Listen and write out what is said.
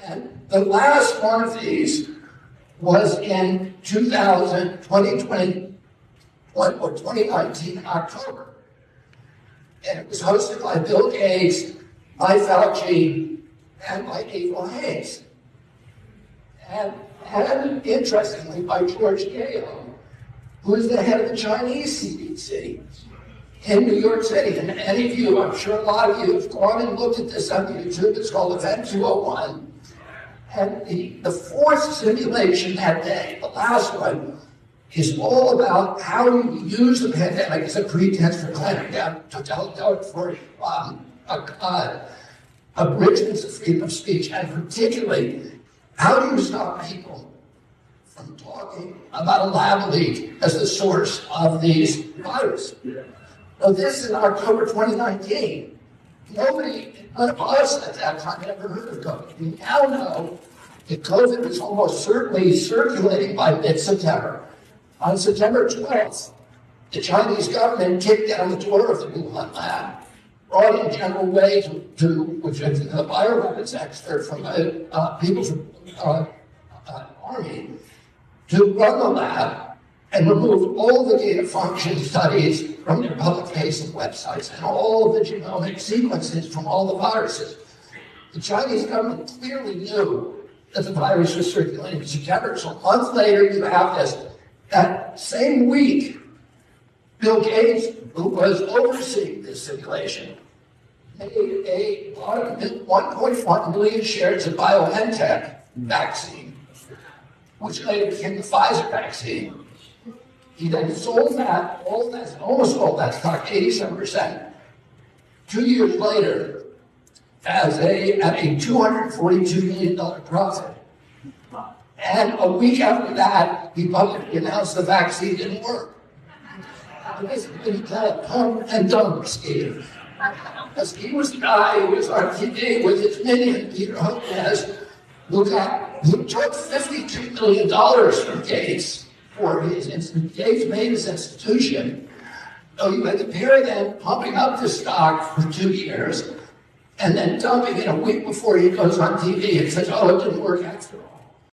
And the last one of these was in 2019 October. And it was hosted by Bill Gates, by Fauci, and by April Hayes. And interestingly, by George Gale, who is the head of the Chinese CDC in New York City. And any of you, I'm sure a lot of you have gone and looked at this on YouTube. It's called Event 201. And the fourth simulation that day, the last one, is all about how you use the pandemic as a pretense for clamping down totalitarian abridgments of freedom of speech, and particularly, how do you stop people from talking about a lab leak as the source of these viruses? Now, this is October 2019. None of us at that time had ever heard of COVID. We now know that COVID was almost certainly circulating by mid-September. On September 12th, the Chinese government kicked down the door of the Wuhan lab, brought in General Wei, which is a bioweapons expert from the People's Army, to run the lab and remove all the gain of function studies from their public-facing websites and all of the genomic sequences from all the viruses. The Chinese government clearly knew that the virus was circulating in September. So a month later, you have this. That same week, Bill Gates, who was overseeing this simulation, made a 1.1 million shares of BioNTech vaccine, which later became the Pfizer vaccine. He then sold that, almost all that stock, 87%, 2 years later, at a $242 million profit. And a week after that, he publicly announced the vaccine didn't work. This has been kind of pump and dump scheme. Because he was the guy who was on TV with his minion, Peter Hotez, who took $52 million from Gates for his institution. Gates made his institution. So you had to pair them pumping up the stock for 2 years and then dumping it a week before he goes on TV and says, oh, it didn't work after all.